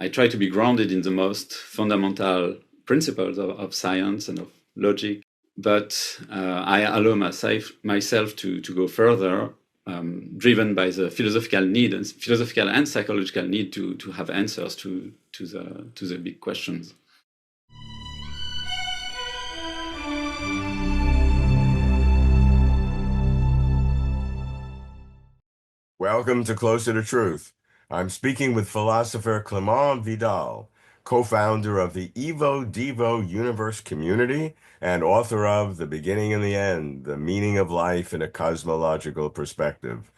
I try to be grounded in the most fundamental principles of science and of logic, but I allow myself to go further, driven by the philosophical and psychological need to have answers to the big questions. Welcome to Closer to Truth. I'm speaking with philosopher Clement Vidal, co-founder of the Evo Devo Universe community and author of The Beginning and the End, The Meaning of Life in a Cosmological Perspective.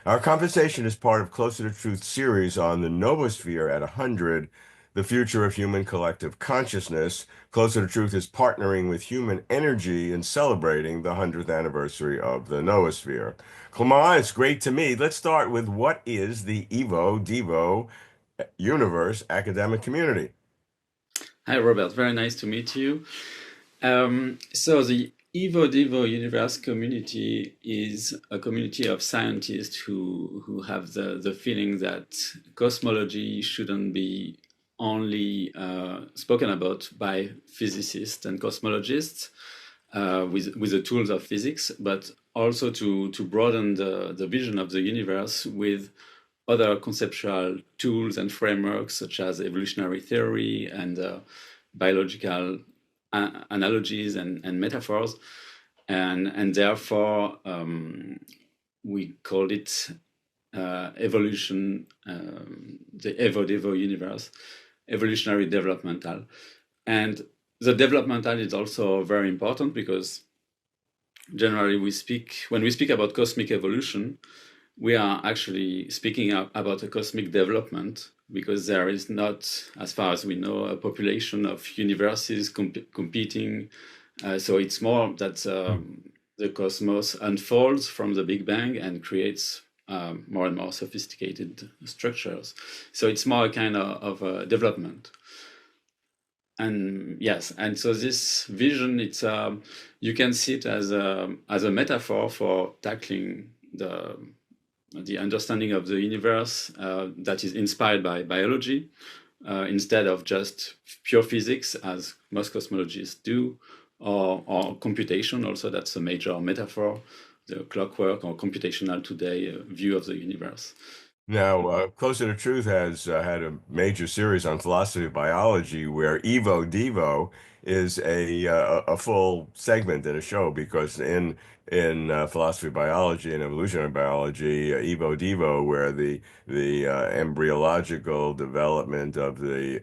Our conversation is part of Closer to Truth series on the Novosphere at 100, the future of human collective consciousness. Closer to Truth is partnering with Human Energy in celebrating the 100th anniversary of the Noosphere. Clement, it's great to meet. Let's start with what is the Evo Devo Universe academic community? Hi, Robert. Very nice to meet you. So the Evo Devo Universe community is a community of scientists who have the feeling that cosmology shouldn't be only spoken about by physicists and cosmologists with the tools of physics, but also to broaden the vision of the universe with other conceptual tools and frameworks such as evolutionary theory and biological analogies and metaphors, and therefore we called it evolution, the Evo Devo Universe, evolutionary developmental. And the developmental is also very important because generally when we speak about cosmic evolution, we are actually speaking about a cosmic development because there is not, as far as we know, a population of universes competing. So it's more that the cosmos unfolds from the Big Bang and creates more and more sophisticated structures. So it's more a kind of a development. And yes, and so this vision, it's you can see it as a metaphor for tackling the understanding of the universe that is inspired by biology instead of just pure physics, as most cosmologists do, or computation. Also, that's a major metaphor, the clockwork or computational today view of the universe. Now, Closer to Truth has had a major series on philosophy of biology where Evo Devo is a full segment in a show because in philosophy of biology and evolutionary biology, Evo Devo, where the embryological development of the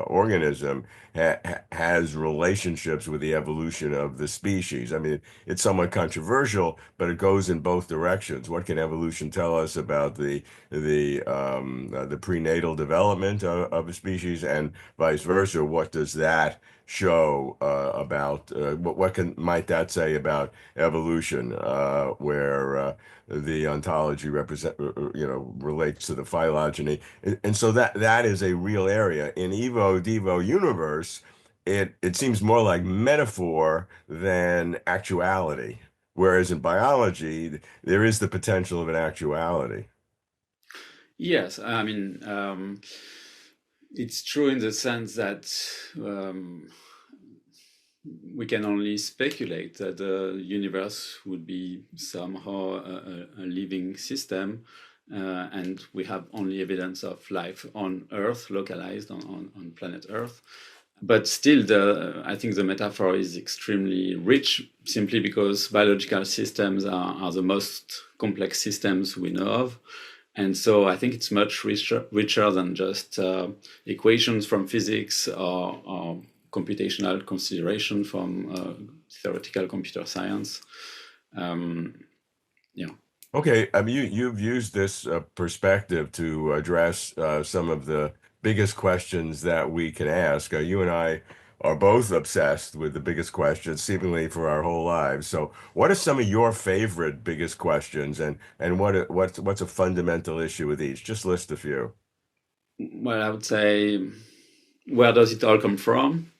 organism has relationships with the evolution of the species. I mean, it's somewhat controversial, but it goes in both directions. What can evolution tell us about the prenatal development of a species, and vice versa? What does that show about what might that say about evolution, where the ontology relates to the phylogeny, and so that is a real area in Evo Devo universe. It seems more like metaphor than actuality, whereas in biology there is the potential of an actuality. Yes, I mean, it's true in the sense that we can only speculate that the universe would be somehow a living system, and we have only evidence of life on Earth, localized on planet Earth. But still, I think the metaphor is extremely rich simply because biological systems are the most complex systems we know of. And so I think it's much richer than just equations from physics or computational consideration from theoretical computer science. Yeah. Okay, I mean, you've used this perspective to address some of the biggest questions that we can ask. You and I are both obsessed with the biggest questions, seemingly for our whole lives. So, what are some of your favorite biggest questions, and what's a fundamental issue with each? Just list a few. Well, I would say, where does it all come from?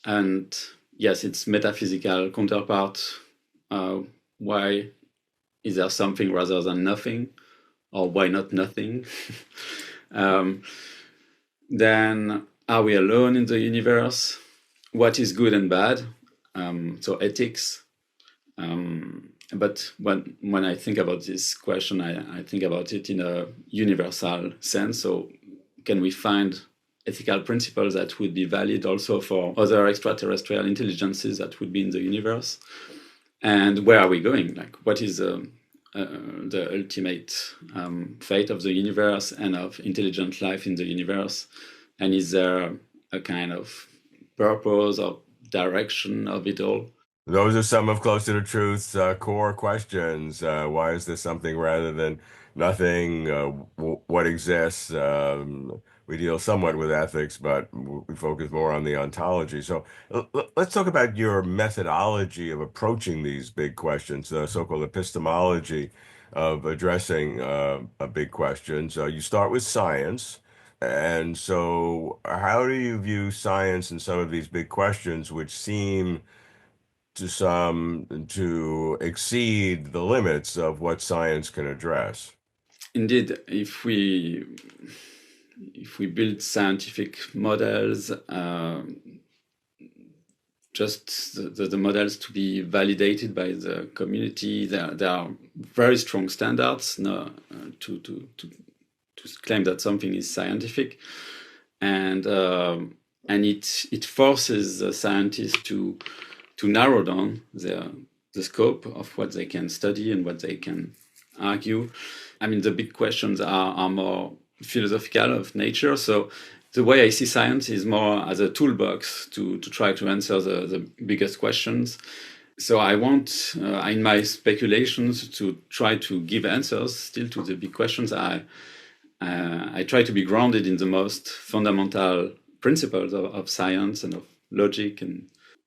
And yes, its metaphysical counterpart. Why is there something rather than nothing? Or why not nothing? um, Then, are we alone in the universe? What is good and bad? So ethics. But when I think about this question, I think about it in a universal sense. So can we find ethical principles that would be valid also for other extraterrestrial intelligences that would be in the universe? And where are we going? Like, what is the ultimate fate of the universe and of intelligent life in the universe? And is there a kind of purpose or direction of it all? Those are some of Closer to Truth's core questions. Why is this something rather than nothing? What exists? We deal somewhat with ethics, but we focus more on the ontology. So let's talk about your methodology of approaching these big questions, the so-called epistemology of addressing big questions. You start with science. And so, how do you view science in some of these big questions, which seem to some to exceed the limits of what science can address? Indeed, if we build scientific models, just the models to be validated by the community, there are very strong standards to claim that something is scientific, and it forces the scientists to narrow down the scope of what they can study and what they can argue. I mean, the big questions are more philosophical of nature. So the way I see science is more as a toolbox to try to answer the biggest questions. So I want, in my speculations, to try to give answers still to the big questions. I try to be grounded in the most fundamental principles of science and of logic,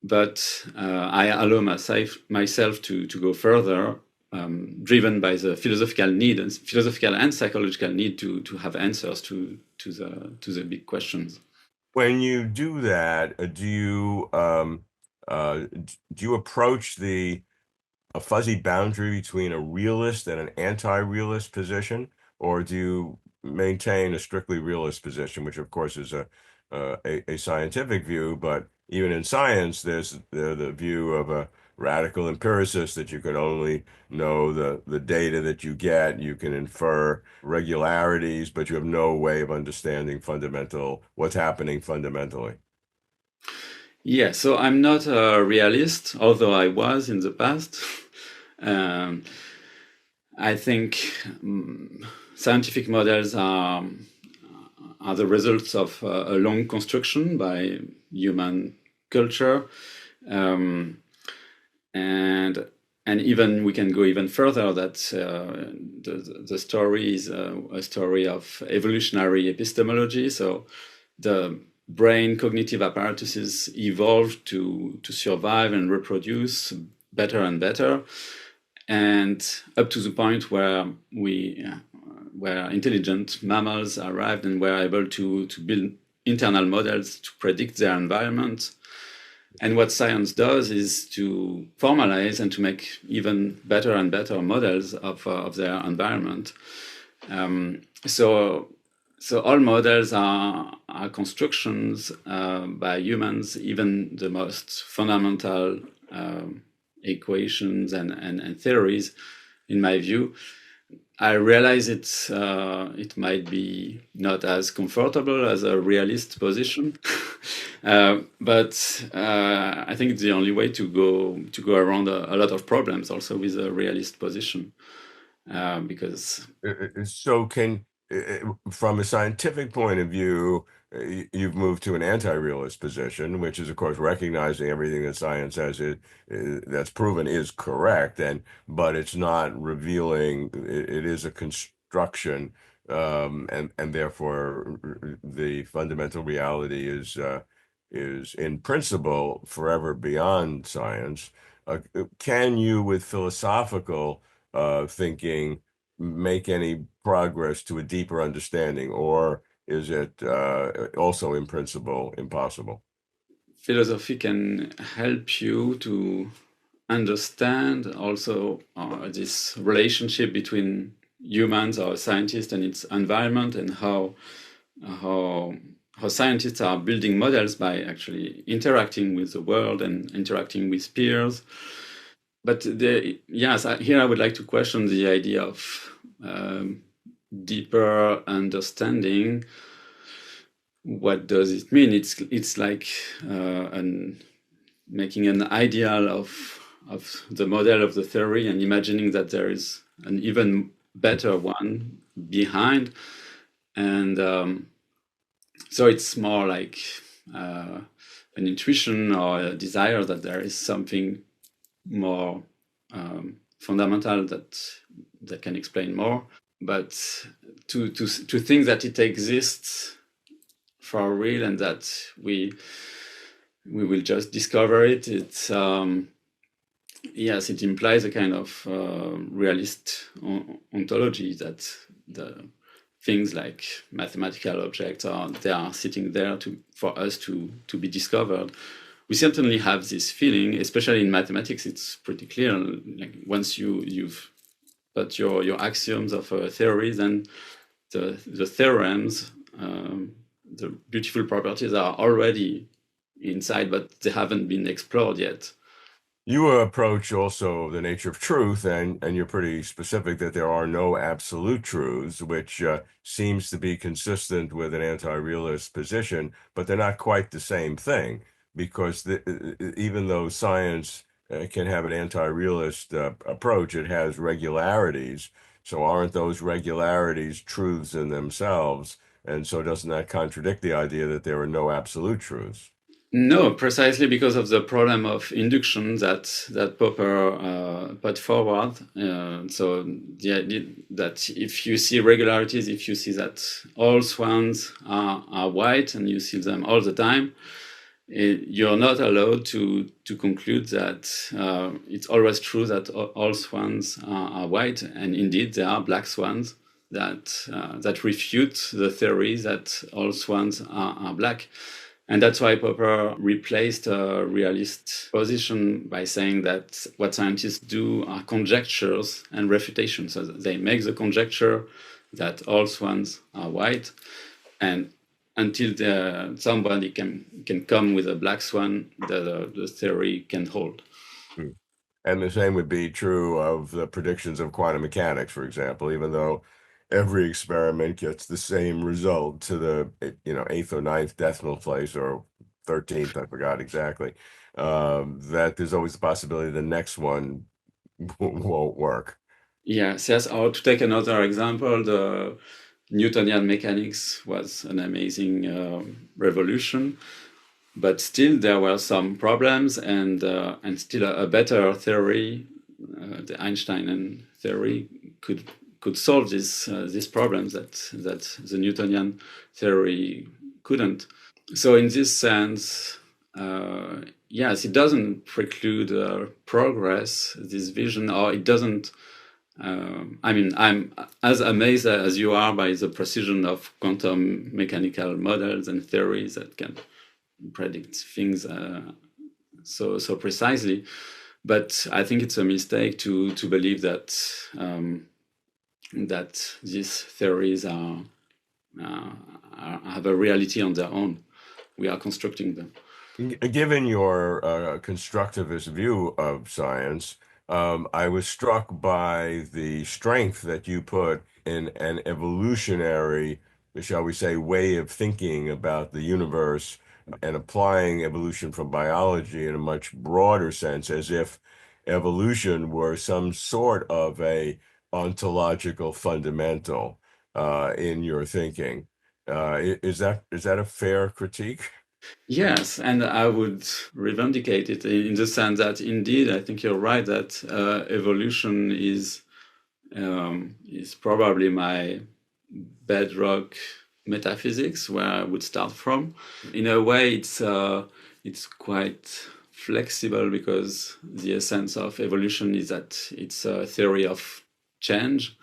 but I allow myself to go further, driven by the philosophical and psychological need to have answers to the big questions. When you do that, do you approach the a fuzzy boundary between a realist and an anti-realist position, or do you maintain a strictly realist position, which of course is a scientific view, but even in science, there's the view of a radical empiricist that you can only know the data that you get, you can infer regularities, but you have no way of understanding what's happening fundamentally. Yeah, so I'm not a realist, although I was in the past. um, I think scientific models are the results of a long construction by human culture, um, and even we can go even further that the story is a story of evolutionary epistemology. So the brain cognitive apparatuses evolved to survive and reproduce better and better, and up to the point where intelligent mammals arrived and were able to build internal models to predict their environment. And what science does is to formalize and to make even better and better models of their environment. So all models are constructions by humans, even the most fundamental equations and theories, in my view. I realize it might be not as comfortable as a realist position, but I think it's the only way to go around a lot of problems also with a realist position, because So from a scientific point of view, you've moved to an anti-realist position, which is, of course, recognizing everything that science says that's proven is correct, but it's not revealing. It is a construction, and therefore the fundamental reality is in principle forever beyond science. Can you, with philosophical thinking, make any progress to a deeper understanding, or is it also in principle impossible? philosophy can help you to understand also this relationship between humans or scientists and its environment, and how scientists are building models by actually interacting with the world and interacting with peers. But yes, here I would like to question the idea of um, deeper understanding. What does it mean? It's like making an ideal of the model of the theory and imagining that there is an even better one behind, and so it's more like uh, an intuition or a desire that there is something more fundamental that can explain more. But to think that it exists for real and that we will just discover it, it's yes, it implies a kind of realist ontology that the things like mathematical objects they are sitting there for us to be discovered. We certainly have this feeling, especially in mathematics. It's pretty clear. Like once you've put your axioms of a theory, then the theorems, the beautiful properties are already inside, but they haven't been explored yet. You approach also the nature of truth, and you're pretty specific that there are no absolute truths, which seems to be consistent with an anti-realist position, but they're not quite the same thing because even though science can have an anti-realist approach, it has regularities. So aren't those regularities truths in themselves? And so doesn't that contradict the idea that there are no absolute truths? No, precisely because of the problem of induction that Popper put forward. So the idea that if you see regularities, if you see that all swans are white and you see them all the time, you're not allowed to conclude that it's always true that all swans are white, and indeed there are black swans that refute the theory that all swans are black. And that's why Popper replaced a realist position by saying that what scientists do are conjectures and refutations. So they make the conjecture that all swans are white, and until somebody can come with a black swan, the theory can hold. Hmm. And the same would be true of the predictions of quantum mechanics, for example, even though every experiment gets the same result to the, eighth or ninth decimal place or 13th, I forgot exactly, that there's always the possibility the next one won't work. Yes, yes. Or to take another example, the Newtonian mechanics was an amazing revolution, but still there were some problems, and still a better theory, the Einsteinian theory, could solve these problems that the Newtonian theory couldn't. So in this sense, yes, it doesn't preclude progress, this vision, or it doesn't. I mean, I'm as amazed as you are by the precision of quantum mechanical models and theories that can predict things so precisely. But I think it's a mistake to believe that these theories have a reality on their own. We are constructing them. Given your constructivist view of science, I was struck by the strength that you put in an evolutionary, shall we say, way of thinking about the universe and applying evolution from biology in a much broader sense, as if evolution were some sort of a ontological fundamental in your thinking. Is that a fair critique? Yes, and I would revindicate it in the sense that indeed, I think you're right that evolution is probably my bedrock metaphysics where I would start from. In a way, it's quite flexible because the essence of evolution is that it's a theory of change.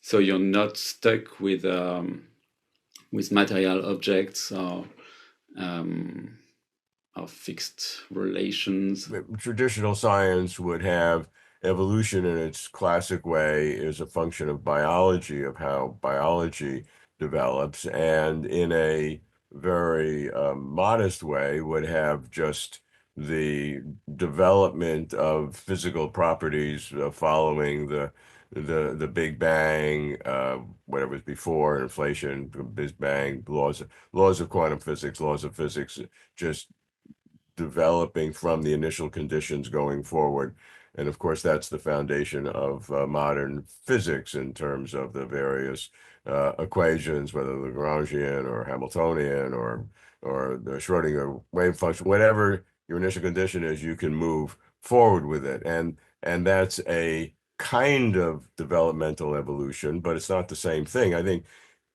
So you're not stuck with material objects um, or fixed relations. Traditional science would have evolution in its classic way is a function of biology, of how biology develops. And in a very modest way would have just the development of physical properties following the Big Bang, whatever was before, inflation, Big Bang, laws of quantum physics, laws of physics, just developing from the initial conditions going forward. And of course, that's the foundation of modern physics in terms of the various equations, whether Lagrangian or Hamiltonian or the Schrodinger wave function, whatever your initial condition is, you can move forward with it. And that's a kind of developmental evolution, but it's not the same thing. I think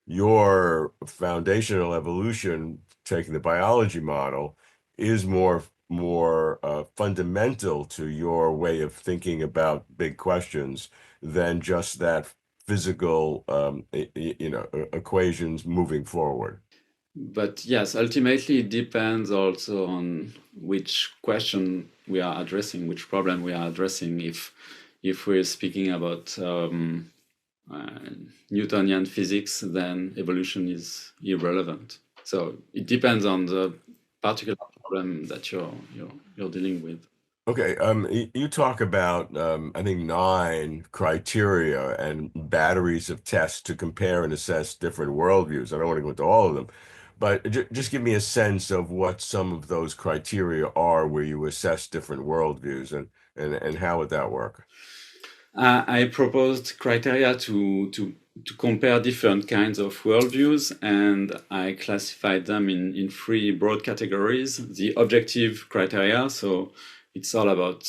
your foundational evolution, taking the biology model, is more fundamental to your way of thinking about big questions than just that physical, equations moving forward. But yes, ultimately it depends also on which question we are addressing, which problem we are addressing. If we're speaking about uh, Newtonian physics, then evolution is irrelevant. So it depends on the particular problem that you're dealing with. Okay, you talk about I think 9 criteria and batteries of tests to compare and assess different worldviews. I don't want to go into all of them, but just give me a sense of what some of those criteria are where you assess different worldviews and how would that work? I proposed criteria to compare different kinds of worldviews, and I classified them in three broad categories. The objective criteria, so it's all about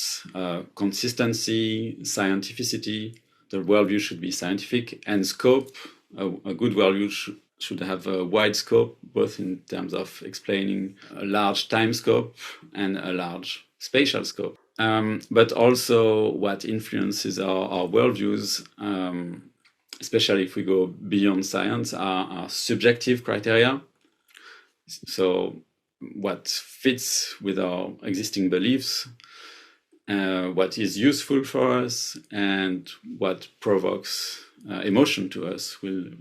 consistency, scientificity. The worldview should be scientific, and scope. A good worldview should have a wide scope, both in terms of explaining a large time scope and a large spatial scope. But also what influences our worldviews, especially if we go beyond science, are subjective criteria. So what fits with our existing beliefs, what is useful for us, and what provokes emotion to us will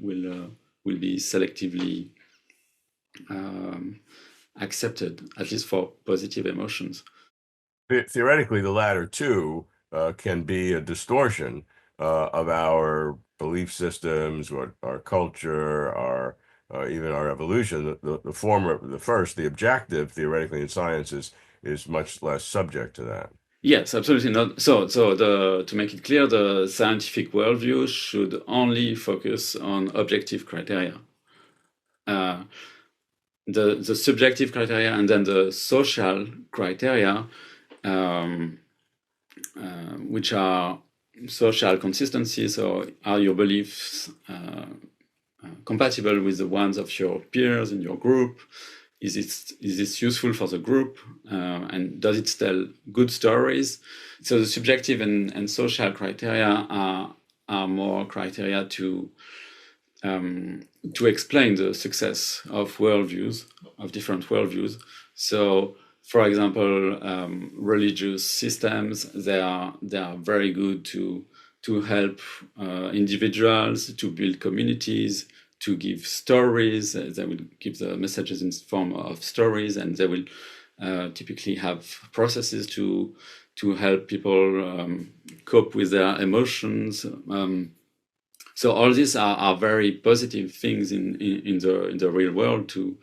be selectively accepted, at least for positive emotions. Theoretically, the latter two can be a distortion of our belief systems, or our culture, our even our evolution. The former, the first, the objective, theoretically in science is much less subject to that. Yes, absolutely not. To make it clear, the scientific worldview should only focus on objective criteria. Uh, the subjective criteria and then the social criteria, um, which are social consistency. So, are your beliefs compatible with the ones of your peers in your group? Is this useful for the group? And does it tell good stories? So the subjective and social criteria are more criteria to explain the success of worldviews, of different worldviews. So, for example, religious systems, they are very good to help individuals to build communities, to give stories. They will give the messages in form of stories, and they will typically have processes to help people cope with their emotions. So all these are very positive things in the real world to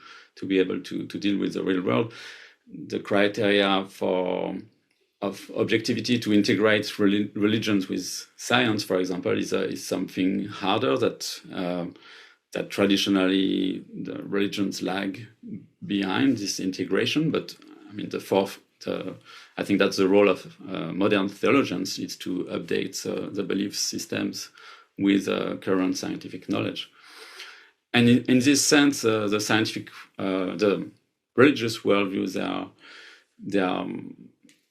be able to deal with the real world. The criteria of objectivity to integrate religions with science, for example, is something harder that traditionally the religions lag behind this integration. But I mean, I think that's the role of modern theologians, is to update the belief systems with current scientific knowledge. And in this sense, the religious worldviews, they are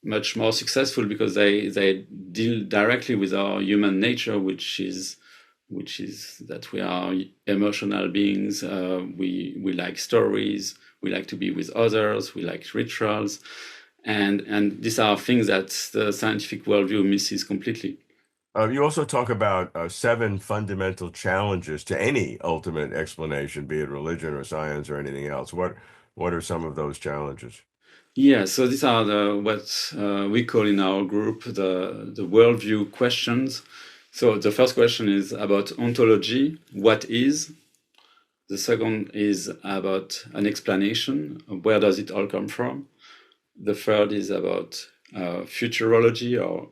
much more successful because they deal directly with our human nature, which is that we are emotional beings. We like stories. We like to be with others. We like rituals, and these are things that the scientific worldview misses completely. You also talk about seven fundamental challenges to any ultimate explanation, be it religion or science or anything else. What are some of those challenges? Yeah, so these are the what we call in our group the worldview questions. So the first question is about ontology, what is? The second is about an explanation, where does it all come from? The third is about futurology, or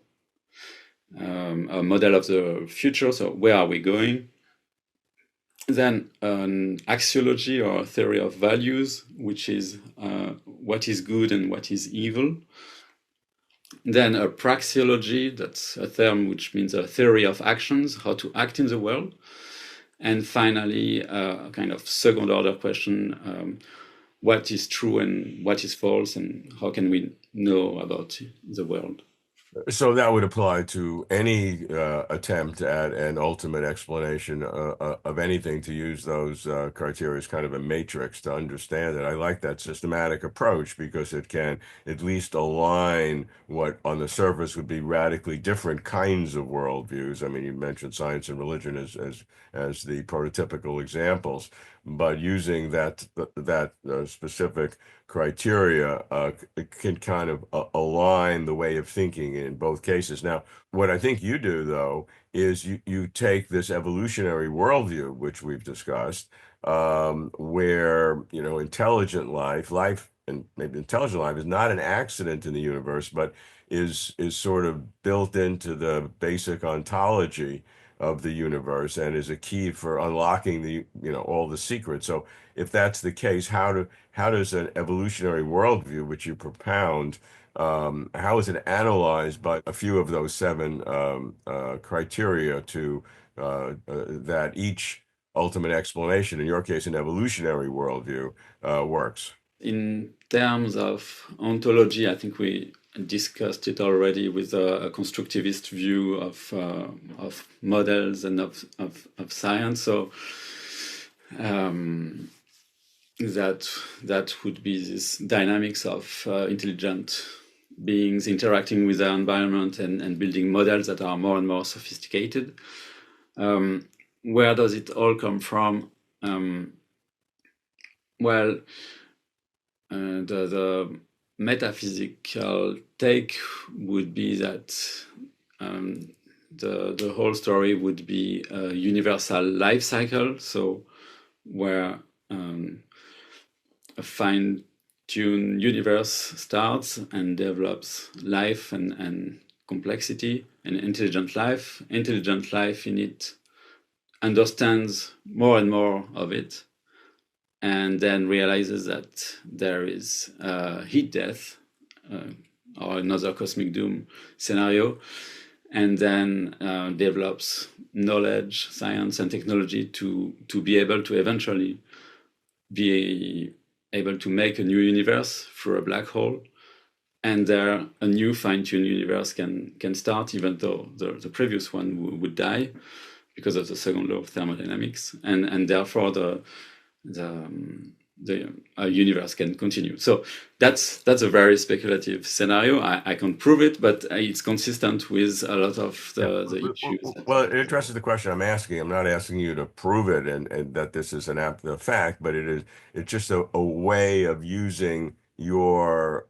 a model of the future, so where are we going? Then an axiology, or theory of values, which is what is good and what is evil. Then a praxeology, that's a term which means a theory of actions, how to act in the world. And finally, a kind of second order question, what is true and what is false, and how can we know about the world? So that would apply to any attempt at an ultimate explanation of anything, to use those criteria as kind of a matrix to understand it. I like that systematic approach because it can at least align what on the surface would be radically different kinds of worldviews. I mean, you mentioned science and religion as the prototypical examples, but using that specific criteria can kind of align the way of thinking in both cases. Now, what I think you do, though, is you take this evolutionary worldview, which we've discussed, where, intelligent life, and maybe intelligent life is not an accident in the universe, but is sort of built into the basic ontology of the universe and is a key for unlocking all the secrets. So if that's the case, how does an evolutionary worldview, which you propound, how is it analyzed by a few of those seven criteria to that each ultimate explanation, in your case, an evolutionary worldview, works? In terms of ontology, I think we discussed it already with a constructivist view of models and of science. So that would be this dynamics of intelligent beings interacting with their environment and building models that are more and more sophisticated. Where does it all come from? Well, the metaphysical take would be that the whole story would be a universal life cycle. So where a fine-tuned universe starts and develops life and complexity and intelligent life. Intelligent life in it understands more and more of it, and then realizes that there is heat death or another cosmic doom scenario, and then develops knowledge, science, and technology to be able to eventually be able to make a new universe through a black hole, and there a new fine-tuned universe can start, even though the previous one would die because of the second law of thermodynamics, and therefore the universe can continue. So that's a very speculative scenario. I can't prove it, but it's consistent with a lot of the issues. Well, it addresses the question I'm asking. I'm not asking you to prove it and that this is a fact, but it's just a way of using your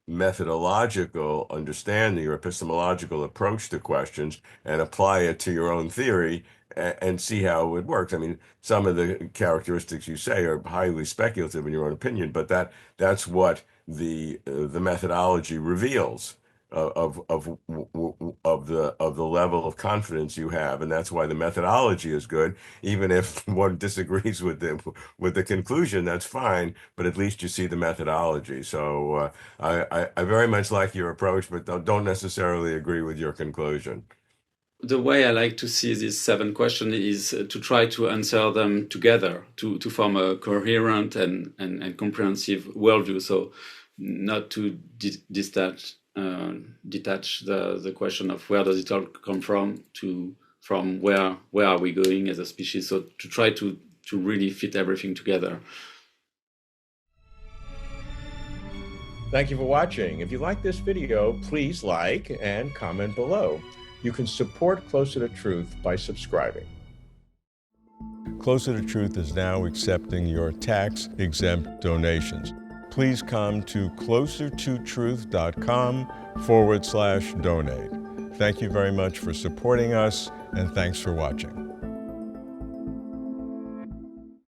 methodological understanding, your epistemological approach to questions, and apply it to your own theory and see how it works. I mean, some of the characteristics you say are highly speculative in your own opinion, but that's what the methodology reveals of the level of confidence you have, and that's why the methodology is good. Even if one disagrees with the conclusion, that's fine, but at least you see the methodology. So I very much like your approach, but don't necessarily agree with your conclusion. The way I like to see these seven questions is to try to answer them together to form a coherent and comprehensive worldview. So not to detach the question of where does it all come from where are we going as a species. So to try to really fit everything together. Thank you for watching. If you like this video, please like and comment below. You can support Closer to Truth by subscribing. Closer to Truth is now accepting your tax-exempt donations. Please come to closertotruth.com/donate. Thank you very much for supporting us, and thanks for watching.